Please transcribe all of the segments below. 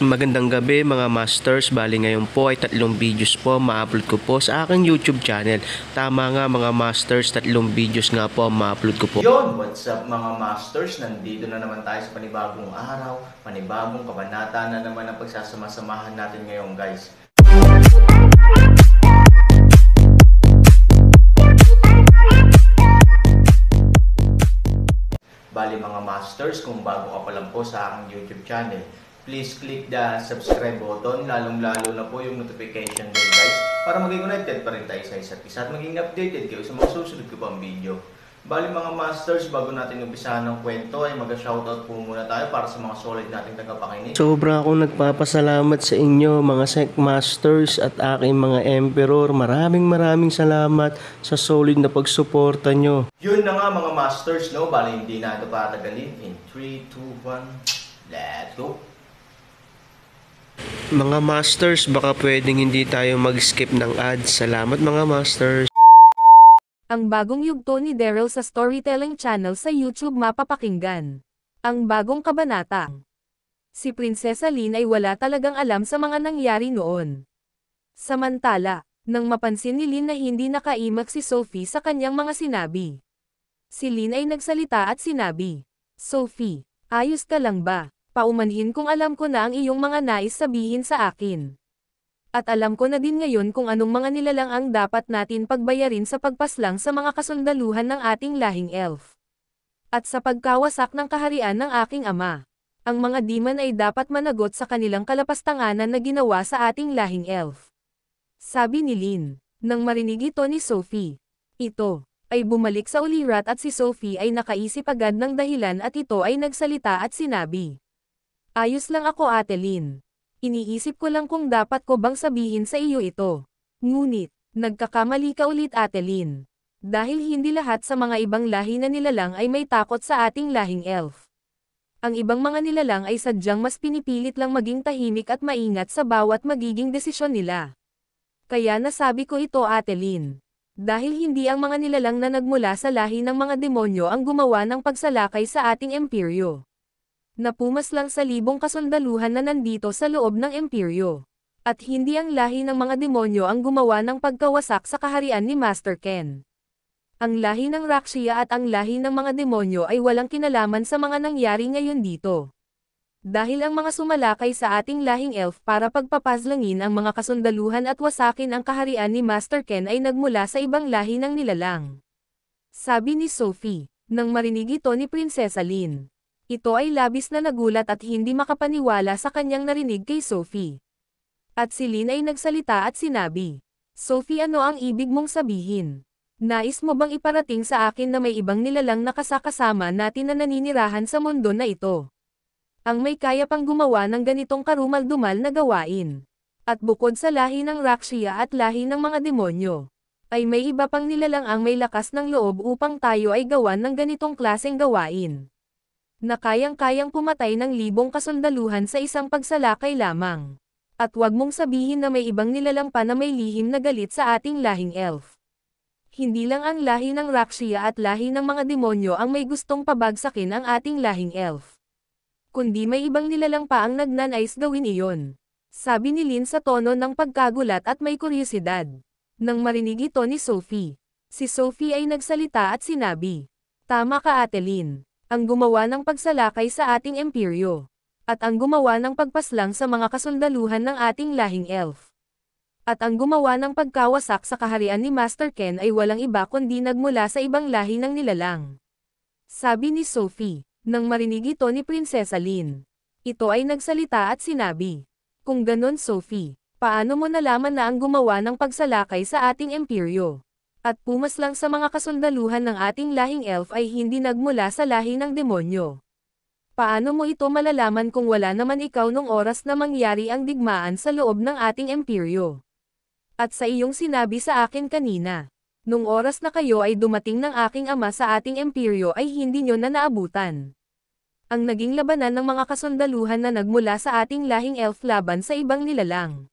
Magandang gabi mga masters, bali ngayon po ay 3 videos po ma-upload ko po sa aking YouTube channel. Tama nga mga masters, 3 videos nga po ma-upload ko po. Yon, what's up mga masters? Nandito na naman tayo sa panibagong araw, panibagong kabanata na naman ang pagsasama-samahan natin ngayon guys. Bali mga masters, kung bago ka pa lang po sa aking YouTube channel, please click the subscribe button, lalong-lalo na po yung notification bell guys, para maging connected pa rin tayo sa isa't isa at maging updated kayo sa mga susunod ko pang video. Bali mga masters, bago natin umpisahan ng kwento ay mag-shoutout po muna tayo para sa mga solid nating tagapakinig. Sobra akong nagpapasalamat sa inyo mga Sec Masters at aking mga Emperor. Maraming salamat sa solid na pagsuporta nyo. Yun na nga mga masters, no? Bali hindi na ito patagalin. In 3, 2, 1, let's go! Mga masters, baka pwedeng hindi tayo mag-skip ng ads. Salamat mga masters. Ang bagong yugto ni Daryl sa Storytelling Channel sa YouTube mapapakinggan. Ang bagong kabanata. Si Prinsesa Lin ay wala talagang alam sa mga nangyari noon. Samantala, nang mapansin ni Lin na hindi nakaimak si Sophie sa kanyang mga sinabi, si Lin ay nagsalita at sinabi, "Sophie, ayos ka lang ba? Paumanhin kung alam ko na ang iyong mga nais sabihin sa akin. At alam ko na din ngayon kung anong mga nilalang ang dapat natin pagbayarin sa pagpaslang sa mga kasundaluhan ng ating lahing elf. At sa pagkawasak ng kaharian ng aking ama. Ang mga demon ay dapat managot sa kanilang kalapastanganan na ginawa sa ating lahing elf." Sabi ni Lin. Nang marinig ito ni Sophie, ito ay bumalik sa ulirat at si Sophie ay nakaisip agad ng dahilan at ito ay nagsalita at sinabi, "Ayos lang ako Ate Lin. Iniisip ko lang kung dapat ko bang sabihin sa iyo ito. Ngunit, nagkakamali ka ulit Ate Lin. Dahil hindi lahat sa mga ibang lahi na nilalang ay may takot sa ating lahing elf. Ang ibang mga nilalang ay sadyang mas pinipilit lang maging tahimik at maingat sa bawat magiging desisyon nila. Kaya nasabi ko ito Ate Lin. Dahil hindi ang mga nilalang na nagmula sa lahi ng mga demonyo ang gumawa ng pagsalakay sa ating imperyo. Napumas lang sa libong kasundaluhan na nandito sa loob ng imperyo. At hindi ang lahi ng mga demonyo ang gumawa ng pagkawasak sa kaharian ni Master Ken. Ang lahi ng Rakshia at ang lahi ng mga demonyo ay walang kinalaman sa mga nangyari ngayon dito. Dahil ang mga sumalakay sa ating lahing elf para pagpapazlangin ang mga kasundaluhan at wasakin ang kaharian ni Master Ken ay nagmula sa ibang lahi ng nilalang." Sabi ni Sophie, nang marinig ito ni Prinsesa Lin. Ito ay labis na nagulat at hindi makapaniwala sa kanyang narinig kay Sophie. At si Lin ay nagsalita at sinabi, "Sophie, ano ang ibig mong sabihin? Nais mo bang iparating sa akin na may ibang nilalang na kasakasama natin na naninirahan sa mundo na ito? Ang may kaya pang gumawa ng ganitong karumal-dumal na gawain. At bukod sa lahi ng Rakshia at lahi ng mga demonyo, ay may iba pang nilalang ang may lakas ng loob upang tayo ay gawan ng ganitong klaseng gawain. Na kayang-kayang pumatay ng libong kasundaluhan sa isang pagsalakay lamang. At wag mong sabihin na may ibang nilalang pa na may lihim na galit sa ating lahing elf. Hindi lang ang lahi ng Rakshia at lahi ng mga demonyo ang may gustong pabagsakin ang ating lahing elf. Kundi may ibang nilalang pa ang nagnanais gawin iyon." Sabi ni Lin sa tono ng pagkagulat at may kuryosidad. Nang marinig ito ni Sophie, si Sophie ay nagsalita at sinabi, "Tama ka Ate Lin. Ang gumawa ng pagsalakay sa ating imperyo. At ang gumawa ng pagpaslang sa mga kasundaluhan ng ating lahing elf. At ang gumawa ng pagkawasak sa kaharian ni Master Ken ay walang iba kundi nagmula sa ibang lahi ng nilalang." Sabi ni Sophie, nang marinig ito ni Prinsesa Lin. Ito ay nagsalita at sinabi, "Kung ganon Sophie, paano mo nalaman na ang gumawa ng pagsalakay sa ating imperyo at pumas lang sa mga kasundaluhan ng ating lahing elf ay hindi nagmula sa lahi ng demonyo? Paano mo ito malalaman kung wala naman ikaw nung oras na mangyari ang digmaan sa loob ng ating imperyo? At sa iyong sinabi sa akin kanina, nung oras na kayo ay dumating ng aking ama sa ating imperyo ay hindi nyo na naabutan ang naging labanan ng mga kasundaluhan na nagmula sa ating lahing elf laban sa ibang nilalang.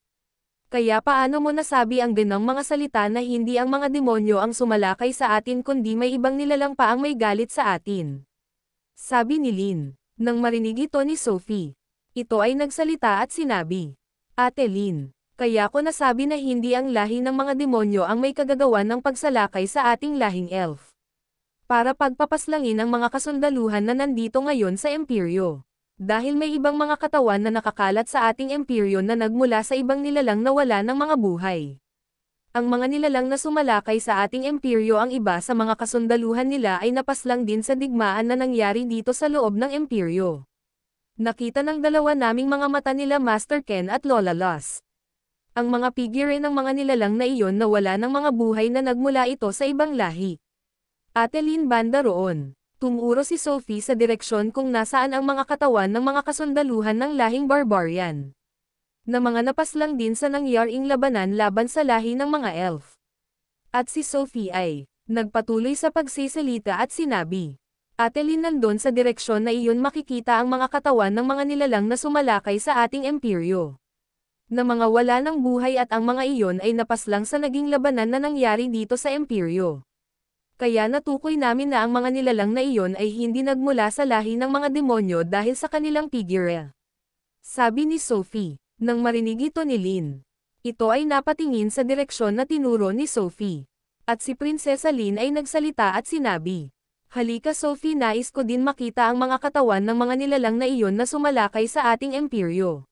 Kaya paano mo nasabi ang ganang mga salita na hindi ang mga demonyo ang sumalakay sa atin kundi may ibang nilalang pa ang may galit sa atin?" Sabi ni Lin. Nang marinig ito ni Sophie, Ito ay nagsalita at sinabi, Ate Lin, kaya ko nasabi na hindi ang lahi ng mga demonyo ang may kagagawan ng pagsalakay sa ating lahing elf. Para pagpapaslangin ang mga kasundaluhan na nandito ngayon sa Imperyo. Dahil may ibang mga katawan na nakakalat sa ating Imperyo na nagmula sa ibang nilalang na wala ng mga buhay. Ang mga nilalang na sumalakay sa ating Imperyo, ang iba sa mga kasundaluhan nila ay napaslang din sa digmaan na nangyari dito sa loob ng Imperyo. Nakita ng dalawa naming mga mata nila Master Ken at Lola Loss. Ang mga figure ng mga nilalang na iyon na wala ng mga buhay na nagmula ito sa ibang lahi. Ate Lin, banda roon. Tumuro si Sophie sa direksyon kung nasaan ang mga katawan ng mga kasundaluhan ng lahing barbarian. Na mga napaslang din sa nangyaring labanan laban sa lahi ng mga elf. At si Sophie ay nagpatuloy sa pagsisalita at sinabi, Ate Lin, nandun sa direksyon na iyon makikita ang mga katawan ng mga nilalang na sumalakay sa ating Imperyo. Na mga wala ng buhay at ang mga iyon ay napaslang sa naging labanan na nangyari dito sa Imperyo. Kaya natukoy namin na ang mga nilalang na iyon ay hindi nagmula sa lahi ng mga demonyo dahil sa kanilang figure. Sabi ni Sophie, nang marinig ito ni Lin. Ito ay napatingin sa direksyon na tinuro ni Sophie. At si Prinsesa Lin ay nagsalita at sinabi, Halika Sophie, nais ko din makita ang mga katawan ng mga nilalang na iyon na sumalakay sa ating Imperyo.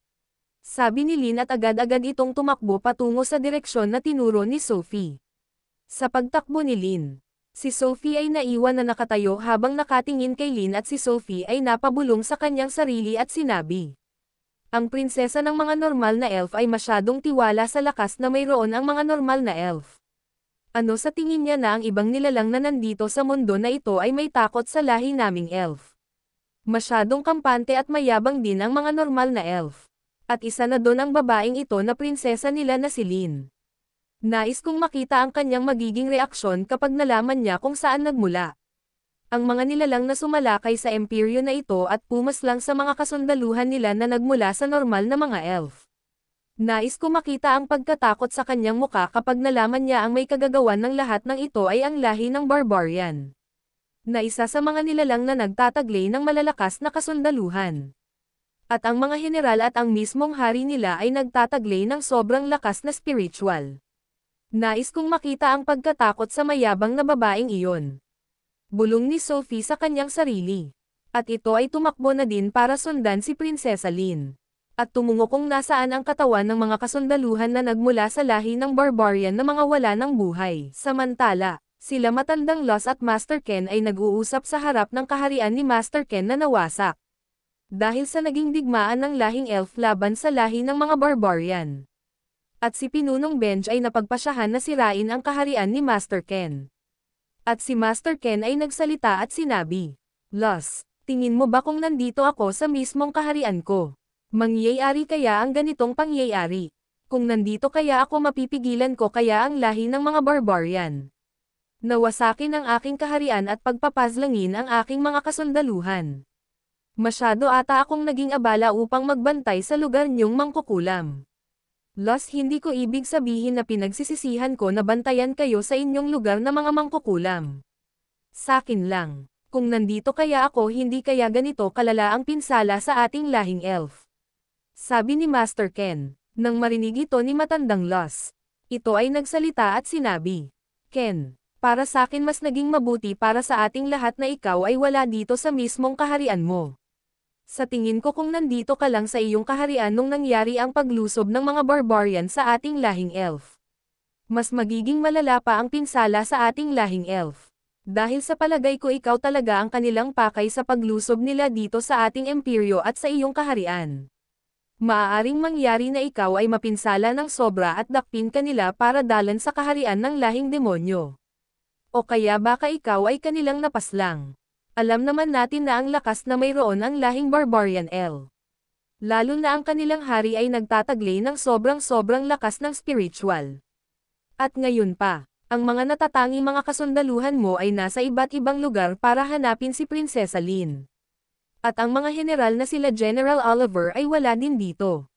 Sabi ni Lin at agad-agad itong tumakbo patungo sa direksyon na tinuro ni Sophie. Sa pagtakbo ni Lin, si Sophie ay naiwan na nakatayo habang nakatingin kay Lin at si Sophie ay napabulong sa kanyang sarili at sinabi, Ang prinsesa ng mga normal na elf ay masyadong tiwala sa lakas na mayroon ang mga normal na elf. Ano sa tingin niya na ang ibang nilalang na nandito sa mundo na ito ay may takot sa lahi naming elf? Masyadong kampante at mayabang din ang mga normal na elf. At isa na doon ang babaeng ito na prinsesa nila na si Lin. Nais kong makita ang kanyang magiging reaksyon kapag nalaman niya kung saan nagmula ang mga nilalang na sumalakay sa Imperyo na ito at pumaslang sa mga kasundaluhan nila na nagmula sa normal na mga elf. Nais ko makita ang pagkatakot sa kanyang muka kapag nalaman niya ang may kagagawan ng lahat ng ito ay ang lahi ng barbarian. Na isa sa mga nilalang na nagtataglay ng malalakas na kasundaluhan. At ang mga general at ang mismong hari nila ay nagtataglay ng sobrang lakas na spiritual. Nais kong makita ang pagkatakot sa mayabang na babaeng iyon. Bulong ni Sophie sa kanyang sarili. At ito ay tumakbo na din para sundan si Prinsesa Lin. At tumungo kung nasaan ang katawan ng mga kasundaluhan na nagmula sa lahi ng barbarian na mga wala ng buhay. Samantala, sila matandang Loss at Master Ken ay nag-uusap sa harap ng kaharian ni Master Ken na nawasak. Dahil sa naging digmaan ng lahing elf laban sa lahi ng mga barbarian. At si Pinunong Benj ay napagpasyahan na sirain ang kaharian ni Master Ken. At si Master Ken ay nagsalita at sinabi, Loss, tingin mo ba kung nandito ako sa mismong kaharian ko? Mangyayari kaya ang ganitong pangyayari? Kung nandito kaya ako, mapipigilan ko kaya ang lahi ng mga barbarian? Nawasakin ang aking kaharian at pagpapaslangin ang aking mga kasundaluhan. Masyado ata akong naging abala upang magbantay sa lugar niyong mangkukulam. Loss, hindi ko ibig sabihin na pinagsisisihan ko na bantayan kayo sa inyong lugar na mga mangkukulam. Sakin lang, kung nandito kaya ako, hindi kaya ganito kalala ang pinsala sa ating lahing elf. Sabi ni Master Ken, nang marinig ito ni matandang Loss. Ito ay nagsalita at sinabi, Ken, para sakin mas naging mabuti para sa ating lahat na ikaw ay wala dito sa mismong kaharian mo. Sa tingin ko kung nandito ka lang sa iyong kaharian nung nangyari ang paglusob ng mga barbarian sa ating lahing elf. Mas magiging malala pa ang pinsala sa ating lahing elf. Dahil sa palagay ko ikaw talaga ang kanilang pakay sa paglusob nila dito sa ating imperyo at sa iyong kaharian. Maaaring mangyari na ikaw ay mapinsala ng sobra at dakpin kanila para dalan sa kaharian ng lahing demonyo. O kaya baka ikaw ay kanilang napaslang. Alam naman natin na ang lakas na mayroon ang lahing barbarian L. Lalo na ang kanilang hari ay nagtataglay ng sobrang lakas ng spiritual. At ngayon pa, ang mga natatangi mga kasundaluhan mo ay nasa iba't ibang lugar para hanapin si Prinsesa Lin. At ang mga general na sila General Oliver ay wala din dito.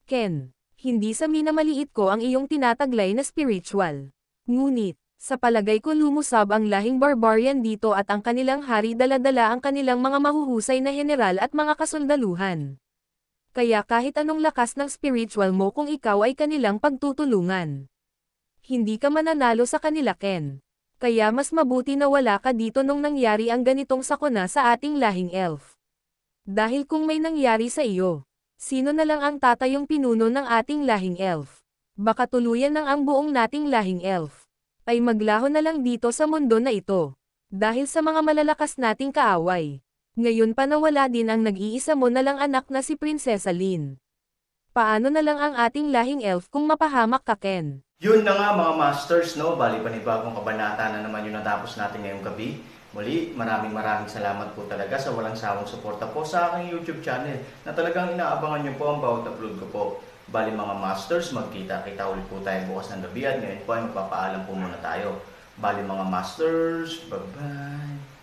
Ken, hindi sa minamaliit ko ang iyong tinataglay na spiritual. Ngunit, sa palagay ko lumusab ang lahing barbarian dito at ang kanilang hari dala-dala ang kanilang mga mahuhusay na general at mga kasundaluhan. Kaya kahit anong lakas ng spiritual mo kung ikaw ay kanilang pagtutulungan, hindi ka mananalo sa kanila, Ken. Kaya mas mabuti na wala ka dito nung nangyari ang ganitong sakuna sa ating lahing elf. Dahil kung may nangyari sa iyo, sino na lang ang tatayong pinuno ng ating lahing elf? Baka tuluyan ng ang buong nating lahing elf ay maglaho na lang dito sa mundo na ito. Dahil sa mga malalakas nating kaaway. Ngayon pa nawala din ang nag-iisa mo na lang anak na si Prinsesa Lin. Paano na lang ang ating lahing elf kung mapahamak ka, Ken? Yun na nga mga masters, no? Bali panibagong kabanata na naman yung natapos natin ngayong gabi. Muli, maraming salamat po talaga sa walang sawang suporta po sa aking YouTube channel na talagang inaabangan nyo po ang bawat upload ko po. Bali mga masters, magkita-kita ulit po tayo bukas ng gabi at ngayon po ay magpapaalam po muna tayo. Bali mga masters, bye-bye!